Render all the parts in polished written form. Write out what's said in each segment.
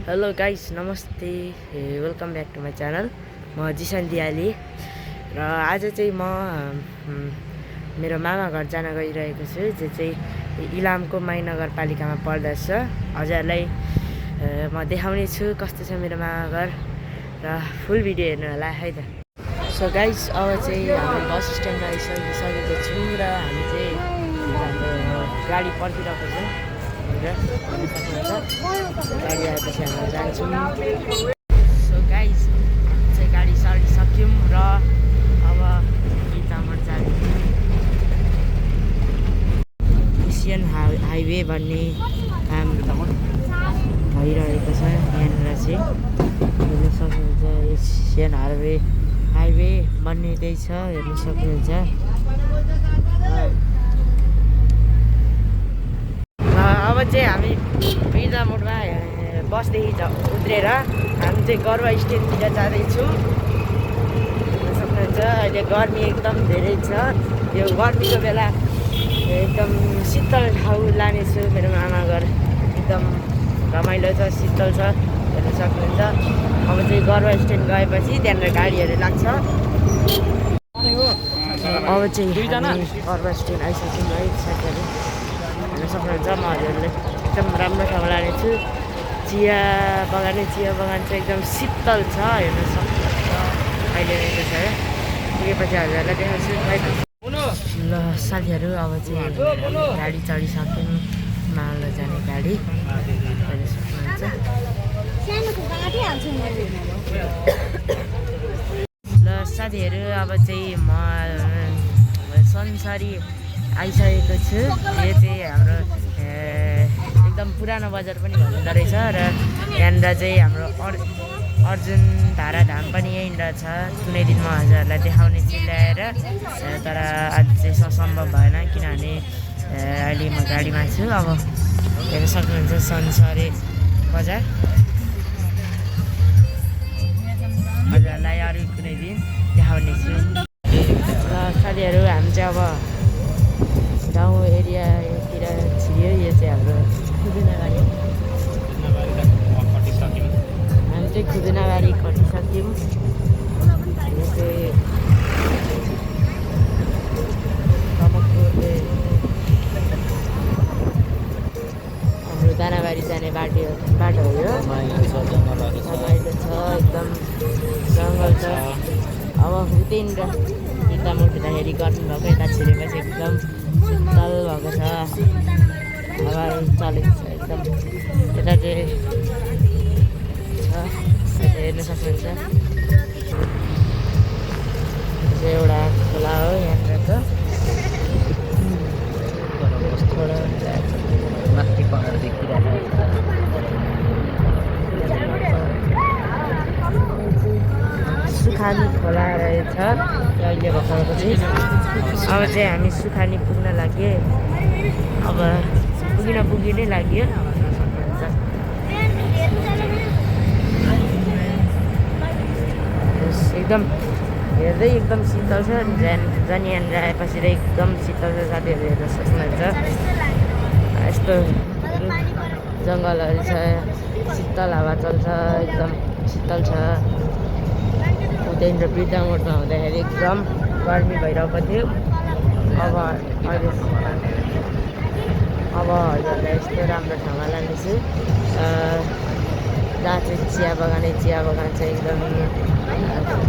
Hello guys, नमस्ते, welcome back to my channel. म जिसन दियाली र आज चाहिँ म मेरो मामा घर जान गइरहेको छु, जो चाहिँ इलामको माई नगरपालिकामा पर्दछ। हजुरलाई म देखाउने छु कस्तो छ मेरो मामा घर र फुल भिडियो हेर्नु होला है त। सो गाइस, अब चाहिँ हामी बस स्ट्यान्डमा आइसकेको छौँ र हामी चाहिँ हाम्रो गाडी पर्खिरहेको छौँ। गाडी आएपछि हामी जान्छौँ। सो गाइस, चाहिँ गाडी सक्यौँ र अब बिर्तामोड जान्छौँ। एसियन हाइवे भन्ने काम भइरहेको छ यहाँनिर चाहिँ हेर्नु सक्नुहुन्छ। एसियन हाइवे बन्नेदैछ, हेर्नु सक्नुहुन्छ। अब चाहिँ हामी बिर्तामोडमा बसदेखि उत्रेर हामी चाहिँ गरुवा स्ट्यान्डतिर जाँदैछौँ। सक्नुहुन्छ अहिले गर्मी एकदम धेरै छ। यो गर्मीको बेला एकदम शीतल ठाउँ लानेछु। मेरो मामा घर एकदम रमाइलो छ, शीतल छ, हेर्नु सक्नुहुन्छ। अब चाहिँ गरुवा स्ट्यान्ड गएपछि त्यहाँनिर गाडीहरू लाग्छ। अब चाहिँ गरुवा स्ट्यान्ड आइसक्यौँ है साथीहरू, हेर्न सक्नुहुन्छ। म हजुरहरूले एकदम राम्रो ठाउँ लानेछु। चिया बगान चाहिँ एकदम शीतल छ, हेर्न सक्नुहुन्छ। अहिले रहेको छ है, पुगेपछि हजुरहरूलाई देखाउँछु है त। ल साथीहरू, अब चाहिँ गाडी चढिसक्यौँ। मालदा जाने गाडी हेर्न सक्नुहुन्छ। ल साथीहरू, अब चाहिँ म सन्सारी आइसकेको छु। यो चाहिँ हाम्रो एकदम पुरानो बजार पनि भनिँदो रहेछ र यहाँनिर चाहिँ हाम्रो अर्जुन धारा धाम पनि यहीँनिर छ। कुनै दिन म हजुरहरूलाई देखाउने छु ल्याएर, तर आज चाहिँ सम्भव भएन किनभने अहिले म गाडीमा छु। अब हेर्न सक्नुहुन्छ सन्सारी बजार। हजुरहरूलाई अरू कुनै दिन देखाउने छु। र साथीहरू, हामी चाहिँ अब गाउँ एरियातिर छिर्यो। यो चाहिँ हाम्रो खुबिनाबारी, हामी चाहिँ खुबिनाबारी खटिसक्यौँ। यो चाहिँ हाम्रो दानाबारी जाने बाटो हो यो। रमाइलो छ, एकदम जङ्गल छ। अब उतैनिर बिर्तामोड हुँदाखेरि गर्नुभएको, यता छिरेपछि एकदम शीतल भएको छ, हावाहरू चलेको छ एकदम। यता चाहिँ छ, हेर्न सक्नुहुन्छ। यो चाहिँ एउटा खोला हो यहाँनिर त। माथि पहाड देखिरहेको छ। सुखानी खोला रहेछ अहिले भर्खरको चाहिँ। अब चाहिँ हामी सुखानी पुग्न लाग्यो। अब पुगी नै लाग्यो। एकदम हेर्दै एकदम शीतल छ। झन् यहाँनिर आएपछि त एकदम शीतल छ साथीहरू, हेर्न सक्नुहुन्छ। यस्तो जङ्गलहरू छ, शीतल हावा चल्छ, एकदम शीतल छ। उतैनिर बिर्तामोडमा हुँदाखेरि एकदम गर्मी भइरहेको थियो। अब हजुरलाई यस्तो राम्रो ठाउँमा लानेछु जहाँ चाहिँ चिया बगान छ। एकदम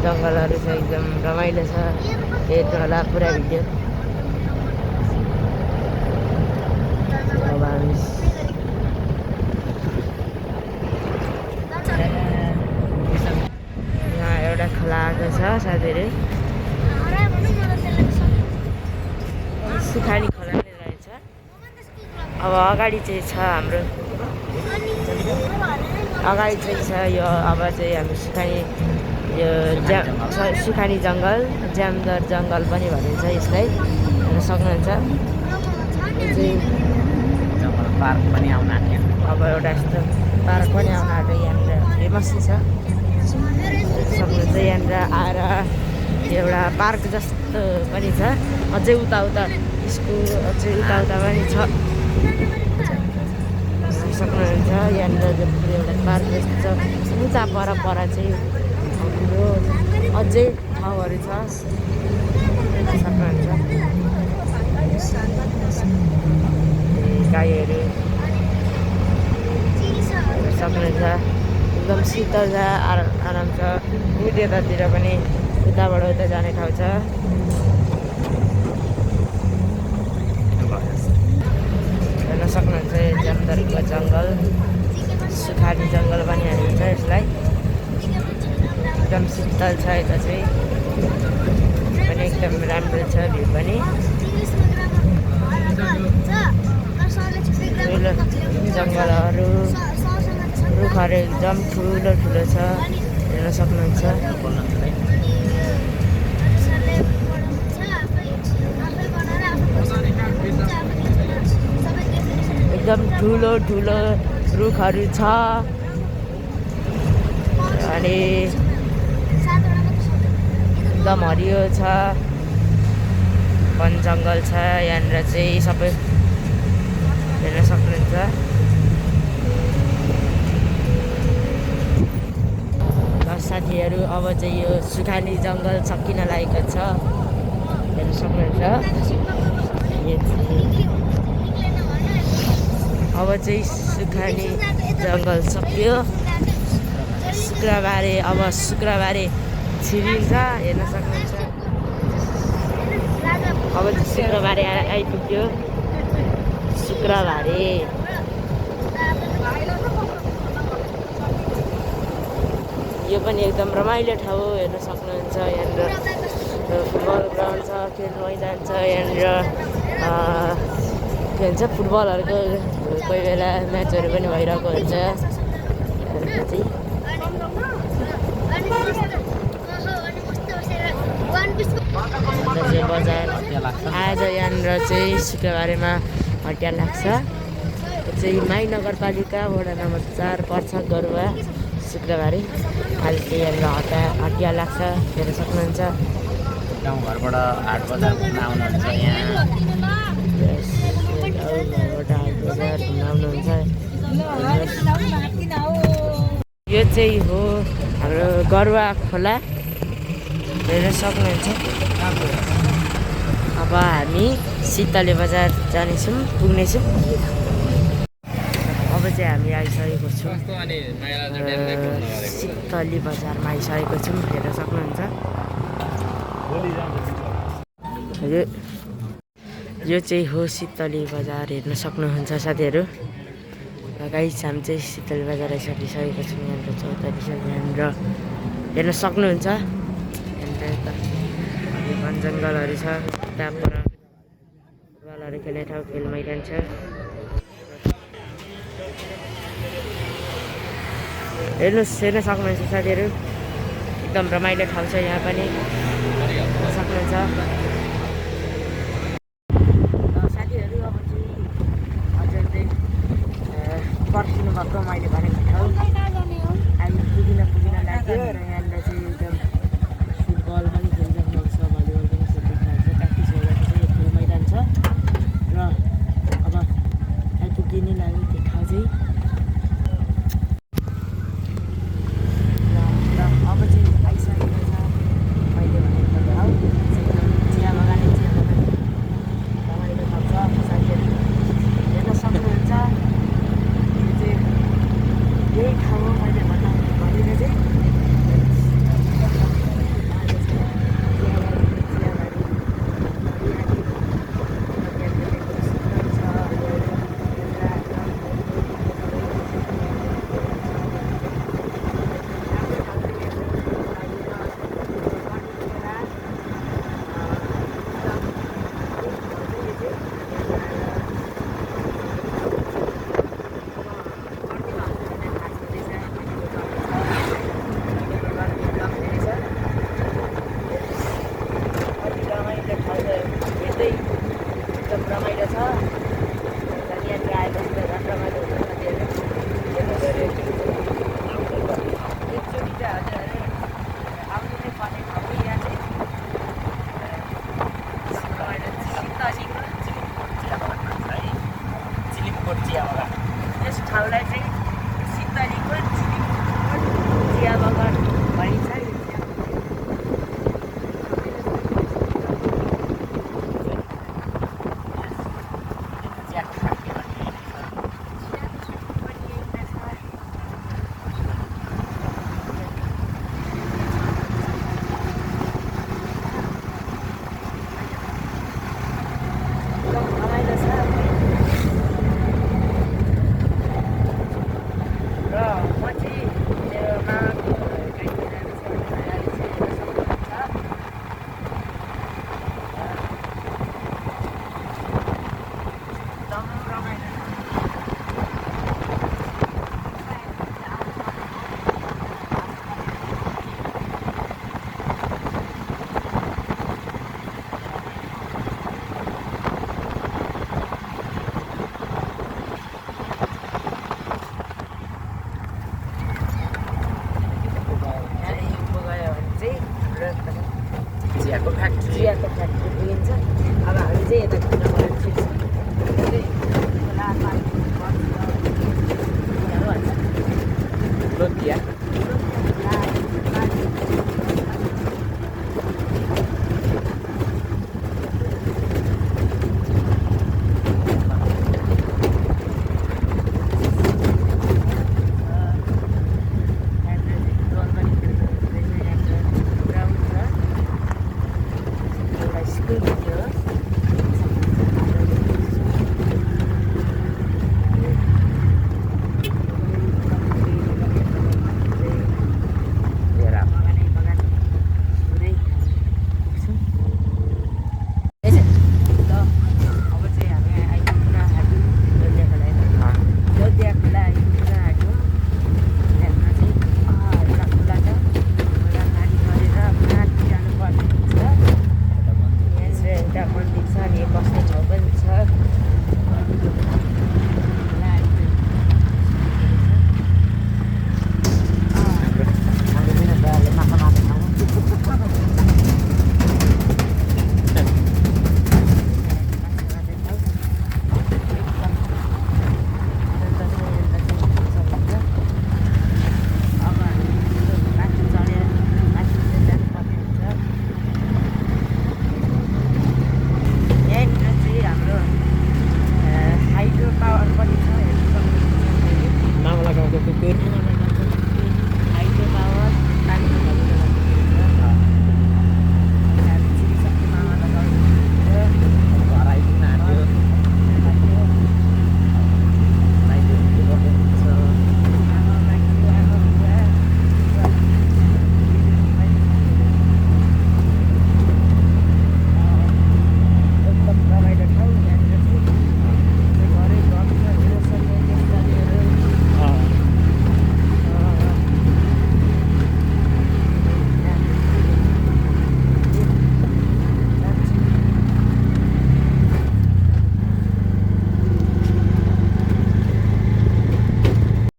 जङ्गलहरू छ, एकदम रमाइलो छ। हेर्नु होला पुरा भिडियो। अब हामी यहाँ एउटा खोला आएको छ साथीहरू, सुखानी खोला नै रहेछ। अब अगाडि चाहिँ छ हाम्रो, अगाडि चाहिँ छ यो। अब चाहिँ हामी सुखानी जङ्गल, ज्यामदर जङ्गल पनि भनिन्छ यसलाई, हेर्न सक्नुहुन्छ। यो चाहिँ पार्क पनि आउन आँट्यो। अब एउटा यस्तो पार्क पनि आउन आँट्यो यहाँनिर, फेमसै छ, सक्नुहुन्छ। यहाँनिर आएर एउटा पार्क जस्तो पनि छ। अझै उता स्कुल अझै उता पनि छ। सक्नुहुन्छ। यहाँनिर एउटा पार्क जस्तो छ। उता पर चाहिँ हाम्रो अझै ठाउँहरू छ सक्नुहुन्छ। गाईहरू सक्नुहुन्छ। एकदम शीतल छ, आराम छ। उतातिर पनि उताबाट उता जाने ठाउँ छ। हेर्न सक्नुहुन्छ जमदरको जङ्गल, सुखानी जङ्गल भनिहालिन्छ यसलाई। एकदम शीतल छ यता चाहिँ पनि एकदम राम्रो छ भ्यू पनि। ठुलो जङ्गलहरू, रुखहरू एकदम ठुलो ठुलो छ, हेर्न सक्नुहुन्छ। एकदम ठुलो ठुलो रुखहरू छ अनि एकदम हरियो छ, वन जङ्गल छ। यहाँनिर चाहिँ सबै हेर्न सक्नुहुन्छ। साथीहरू अब चाहिँ यो सुखानी जङ्गल सकिन लागेको छ, हेर्न सक्नुहुन्छ। अब चाहिँ सुखानी जङ्गल सक्यो। शुक्रबारे छिरिन्छ, हेर्न सक्नुहुन्छ। अब चाहिँ शुक्रबारे आइपुग्यो। शुक्रबारे यो पनि एकदम रमाइलो ठाउँ हो, हेर्न सक्नुहुन्छ। यहाँनिर फुटबल ग्राउन्ड छ, खेल मैदान छ। यहाँनिर के भन्छ फुटबलहरूको कोही बेला म्याचहरू पनि भइरहेको हुन्छ। बजार आज यहाँनिर चाहिँ शुक्रबारेमा हटिया लाग्छ। यो चाहिँ माई नगरपालिका वडा नम्बर 4 पर्छ गरुवा। शुक्रबारे आज चाहिँ यहाँनिर हटिया लाग्छ, हेर्न सक्नुहुन्छ। गाउँघरबाट हाट बजार घुम्न आउनुहुन्छ यहाँ। गाउँघरबाट हाट बजार घुम्न आउनुहुन्छ। यो चाहिँ हो हाम्रो गरुवा खोला, हेर्न सक्नुहुन्छ। अब हामी शीतले बजार जानेछौँ, पुग्नेछौँ। अब चाहिँ हामी आइसकेको छौँ शीतली बजारमा आइसकेको छौँ, हेर्न सक्नुहुन्छ। यो चाहिँ हो शीतली बजार, हेर्न सक्नुहुन्छ साथीहरू। गाइस हामी चाहिँ शीतली बजार आइसकिसकेको छौँ। यहाँनिर 44 यहाँनिर हेर्न सक्नुहुन्छ। यहाँनिर यता वन जङ्गलहरू छ, त्यहाँ पर फुटबलहरू खेल्ने ठाउँ, खेल मैदान छ। हेर्न सक्नुहुन्छ साथीहरू, एकदम रमाइलो ठाउँ छ यहाँ पनि, हेर्न सक्नुहुन्छ। साथीहरू अब चाहिँ हजुर चाहिँ पर्खिनु भएको मैले भनेको ठाउँ अहिले पुगिन लाग्यो। र यहाँनिर चाहिँ एकदम फुटबल पनि खेलिराख्नुहुन्छ, भलिबल पनि खेलिराख्नुहुन्छ। प्र्याक्टिस भइरहेको छ, यो खेल मैदान छ। र अब आइपुगिनै लाग्यो त्यो ठाउँ चाहिँ। अब चाहिँ आइसकेको छ मैले भनेको ठाउँ। चिया चियाको फ्याक्ट्री पुगिन्छ। अब हामी चाहिँ यता घुम्न गएर छिर्छौँ। लोकिया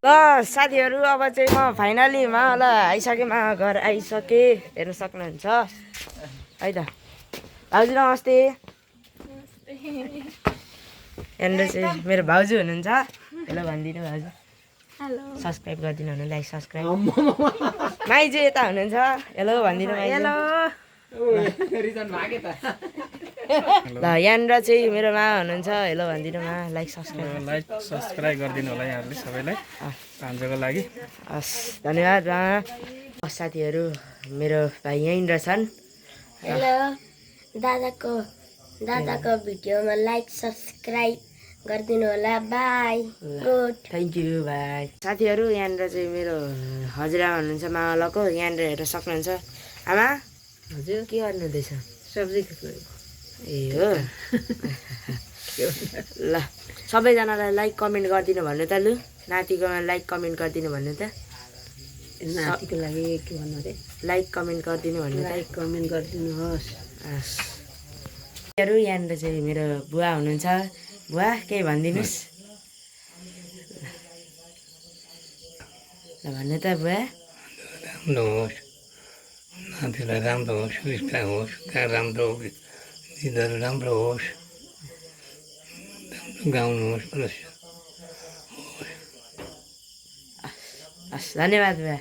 ल साथीहरू अब चाहिँ म फाइनली माला आइसकेँ, मा घर आइसकेँ, हेर्न सक्नुहुन्छ है त। भाउजू नमस्ते। यहाँनिर चाहिँ मेरो भाउजू हुनुहुन्छ। हेलो भनिदिनु भाउजू। हेलो सब्सक्राइब गरिदिनु हुनु, लाइक सब्सक्राइब। माइजू यता हुनुहुन्छ। हेलो भनिदिनु माइजू। ल यहाँनिर चाहिँ मेरो मा हुनुहुन्छ। हेलो भनिदिनु मा, लाइक सब्सक्राइब गरिदिनु होला यहाँहरूले सबैलाई भान्जाको लागि। हस् धन्यवाद मा। साथीहरू मेरो भाइ यहीँनिर छन्। हेलो दादाको भिडियोमा लाइक सब्सक्राइब गरिदिनु होला। By good. थ्याङ्क यू भाइ। साथीहरू यहाँनिर चाहिँ मेरो हजुरआमा हुनुहुन्छ मावलको, यहाँनिर हेर्न सक्नुहुन्छ। आमा हजुर के गर्नुहुँदैछ? सब्जी ए हो ल सबैजनालाई लाइक कमेन्ट गरिदिनु भन्नु त। लु नातिकोमा लाइक कमेन्ट गरिदिनु भन्नु त। नातिको लागि के भन्नु अरे? लाइक कमेन्ट गरिदिनु भन्नु त। लाइक कमेन्ट गरिदिनुहोस्। हस् यहाँनिर चाहिँ मेरो बुवा हुनुहुन्छ। बुवा केही भनिदिनुहोस् ल भन्नु त बुवा। राम्रो होस्, नातिलाई राम्रो होस्, सुविस्ता होस्, कहाँ राम्रो गीतहरू राम्रो होस्, राम्रो गाउनुहोस्, हस् धन्यवाद बुवा।